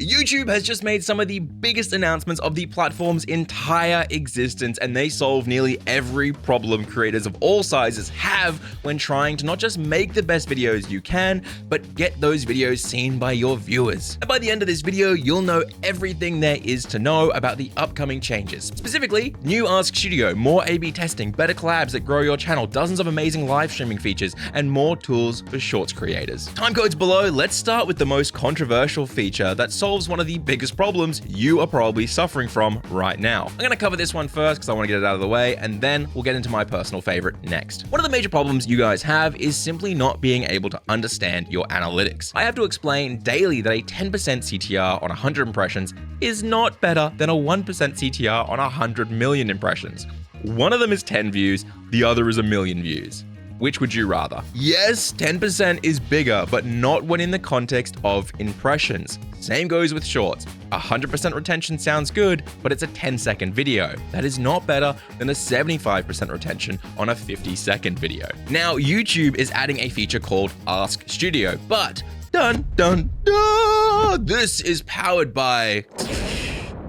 YouTube has just made some of the biggest announcements of the platform's entire existence, and they solve nearly every problem creators of all sizes have when trying to not just make the best videos you can, but get those videos seen by your viewers. And by the end of this video, you'll know everything there is to know about the upcoming changes. Specifically, new Ask Studio, more A/B testing, better collabs that grow your channel, dozens of amazing live streaming features, and more tools for Shorts creators. Time codes below. Let's start with the most controversial feature that solves one of the biggest problems you are probably suffering from right now. I'm gonna cover this one first because I want to get it out of the way, and then we'll get into my personal favorite next. One of the major problems you guys have is simply not being able to understand your analytics. I have to explain daily that a 10% CTR on 100 impressions is not better than a 1% CTR on 100 million impressions. One of them is 10 views, the other is a million views. Which would you rather? Yes, 10% is bigger, but not when in the context of impressions. Same goes with Shorts. 100% retention sounds good, but it's a 10-second video. That is not better than a 75% retention on a 50-second video. Now, YouTube is adding a feature called Ask Studio, but dun dun dun, this is powered by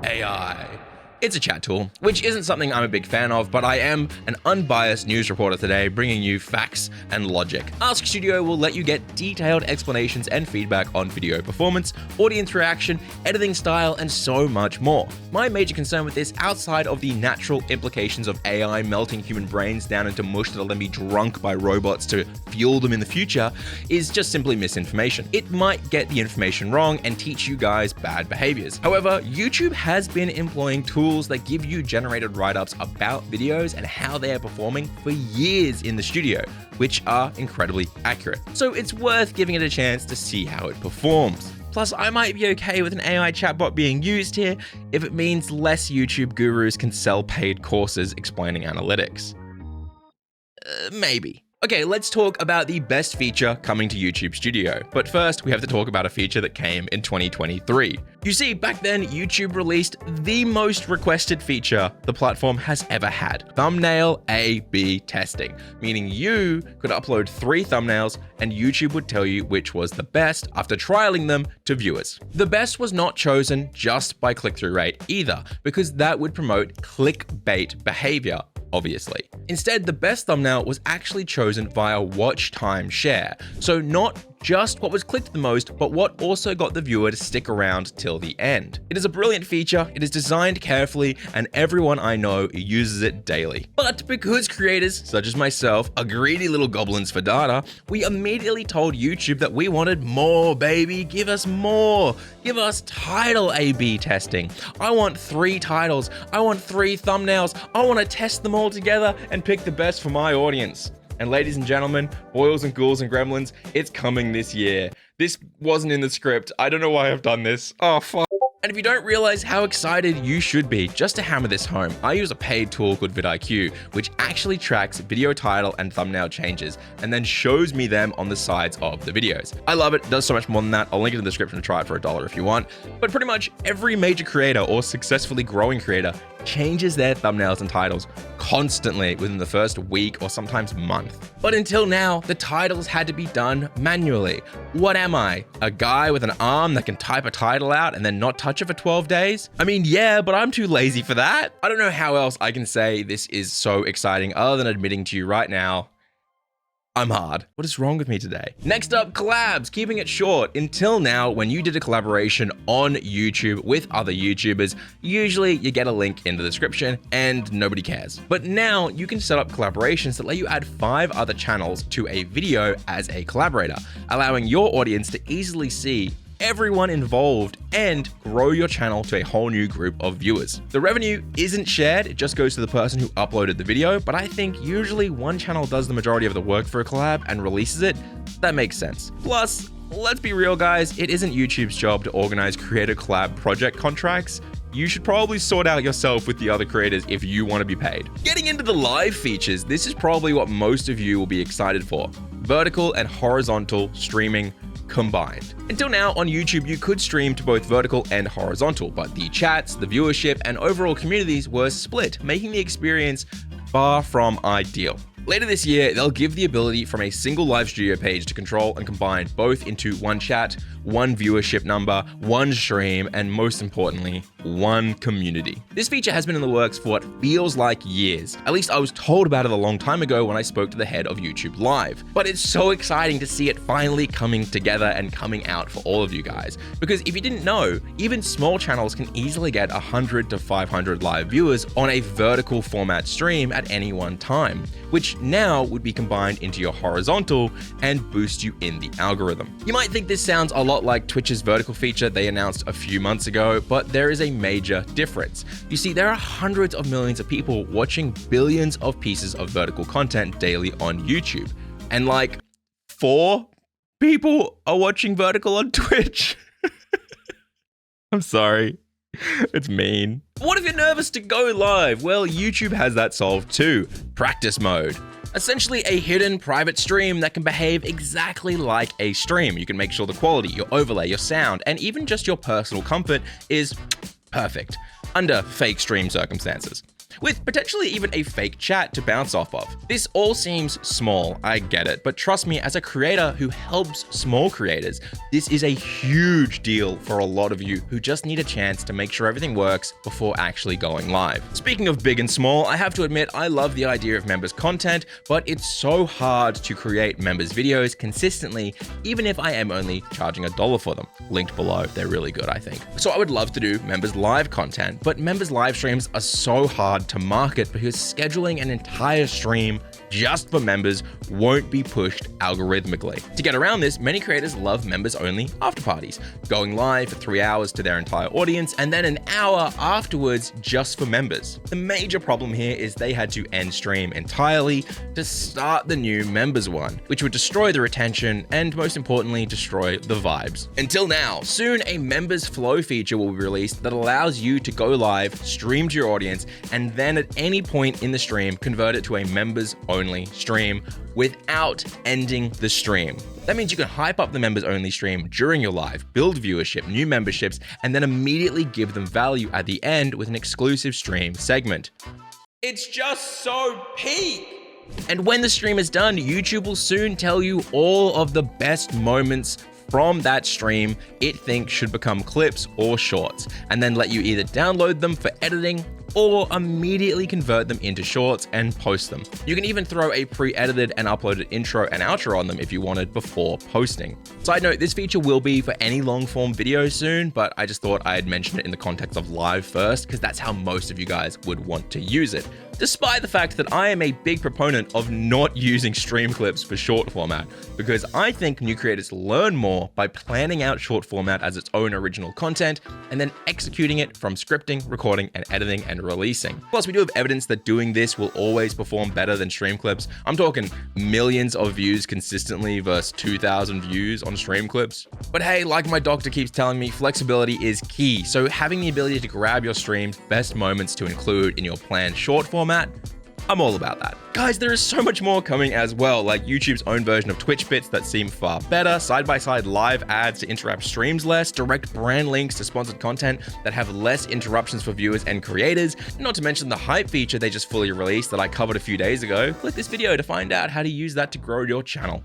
AI. It's a chat tool, which isn't something I'm a big fan of, but I am an unbiased news reporter today, bringing you facts and logic. Ask Studio will let you get detailed explanations and feedback on video performance, audience reaction, editing style, and so much more. My major concern with this, outside of the natural implications of AI melting human brains down into mush that'll then be drunk by robots to fuel them in the future, is just simply misinformation. It might get the information wrong and teach you guys bad behaviors. However, YouTube has been employing tools that give you generated write-ups about videos and how they are performing for years in the studio, which are incredibly accurate. So it's worth giving it a chance to see how it performs. Plus, I might be okay with an AI chatbot being used here if it means less YouTube gurus can sell paid courses explaining analytics. Maybe. Okay, let's talk about the best feature coming to YouTube Studio. But first, we have to talk about a feature that came in 2023. You see, back then, YouTube released the most requested feature the platform has ever had: thumbnail A/B testing, meaning you could upload 3 thumbnails and YouTube would tell you which was the best after trialing them to viewers. The best was not chosen just by click-through rate either, because that would promote clickbait behavior, obviously. Instead, the best thumbnail was actually chosen via watch time share. So not just what was clicked the most, but what also got the viewer to stick around till the end. It is a brilliant feature, it is designed carefully, and everyone I know uses it daily. But because creators, such as myself, are greedy little goblins for data, we immediately told YouTube that we wanted more, baby. Give us more. Give us title A/B testing. I want 3 titles. I want 3 thumbnails. I want to test them all together and pick the best for my audience. And ladies and gentlemen, boils and ghouls and gremlins, it's coming this year. This wasn't in the script. I don't know why I've done this. Oh, fuck. And if you don't realize how excited you should be, just to hammer this home, I use a paid tool called VidIQ, which actually tracks video title and thumbnail changes, and then shows me them on the sides of the videos. I love it. It does so much more than that. I'll link it in the description to try it for $1 if you want. But pretty much every major creator or successfully growing creator changes their thumbnails and titles constantly within the first week or sometimes month. But until now, the titles had to be done manually. What am I? A guy with an arm that can type a title out and then not touch it for 12 days? I mean, yeah, but I'm too lazy for that. I don't know how else I can say this is so exciting other than admitting to you right now, I'm hard. What is wrong with me today? Next up, collabs, keeping it short. Until now, when you did a collaboration on YouTube with other YouTubers, usually you get a link in the description and nobody cares. But now you can set up collaborations that let you add 5 other channels to a video as a collaborator, allowing your audience to easily see everyone involved and grow your channel to a whole new group of viewers. The revenue isn't shared, it just goes to the person who uploaded the video, but I think usually one channel does the majority of the work for a collab and releases it. That makes sense. Plus, let's be real guys, it isn't YouTube's job to organize creator collab project contracts. You should probably sort out yourself with the other creators if you want to be paid. Getting into the live features, this is probably what most of you will be excited for. Vertical and horizontal streaming combined. Until now on YouTube, you could stream to both vertical and horizontal, but the chats, the viewership, and overall communities were split, making the experience far from ideal. Later this year, they'll give the ability from a single live studio page to control and combine both into one chat, one viewership number, one stream, and most importantly, one community. This feature has been in the works for what feels like years. At least I was told about it a long time ago when I spoke to the head of YouTube Live. But it's so exciting to see it finally coming together and coming out for all of you guys. Because if you didn't know, even small channels can easily get 100 to 500 live viewers on a vertical format stream at any one time, which now would be combined into your horizontal and boost you in the algorithm. You might think this sounds a lot like Twitch's vertical feature they announced a few months ago, but there is a major difference. You see, there are hundreds of millions of people watching billions of pieces of vertical content daily on YouTube. And like 4 people are watching vertical on Twitch. I'm sorry. It's mean. What if you're nervous to go live? Well, YouTube has that solved too. Practice mode. Essentially a hidden private stream that can behave exactly like a stream. You can make sure the quality, your overlay, your sound, and even just your personal comfort is perfect under fake stream circumstances, with potentially even a fake chat to bounce off of. This all seems small, I get it, but trust me, as a creator who helps small creators, this is a huge deal for a lot of you who just need a chance to make sure everything works before actually going live. Speaking of big and small, I have to admit I love the idea of members content, but it's so hard to create members videos consistently, even if I am only charging $1 for them. Linked below, they're really good, I think. So I would love to do members live content, but members live streams are so hard to market because scheduling an entire stream just for members won't be pushed algorithmically. To get around this, many creators love members only after parties, going live for 3 hours to their entire audience and then an hour afterwards just for members. The major problem here is they had to end stream entirely to start the new members one, which would destroy the retention and most importantly, destroy the vibes. Until now, soon a members flow feature will be released that allows you to go live, stream to your audience, and then at any point in the stream, convert it to a members only stream without ending the stream. That means you can hype up the members only stream during your live, build viewership, new memberships, and then immediately give them value at the end with an exclusive stream segment. It's just so peak! And when the stream is done, YouTube will soon tell you all of the best moments from that stream it thinks should become clips or shorts, and then let you either download them for editing or immediately convert them into shorts and post them. You can even throw a pre-edited and uploaded intro and outro on them if you wanted before posting. Side note, this feature will be for any long form video soon, but I just thought I'd mention it in the context of live first because that's how most of you guys would want to use it. Despite the fact that I am a big proponent of not using stream clips for short format, because I think new creators learn more by planning out short format as its own original content and then executing it from scripting, recording, and editing and releasing. Plus, we do have evidence that doing this will always perform better than stream clips. I'm talking millions of views consistently versus 2,000 views on stream clips. But hey, like my doctor keeps telling me, flexibility is key. So having the ability to grab your stream's best moments to include in your planned short format, I'm all about that. Guys, there is so much more coming as well, like YouTube's own version of Twitch bits that seem far better, side-by-side live ads to interrupt streams less, direct brand links to sponsored content that have less interruptions for viewers and creators, not to mention the hype feature they just fully released that I covered a few days ago. Click this video to find out how to use that to grow your channel.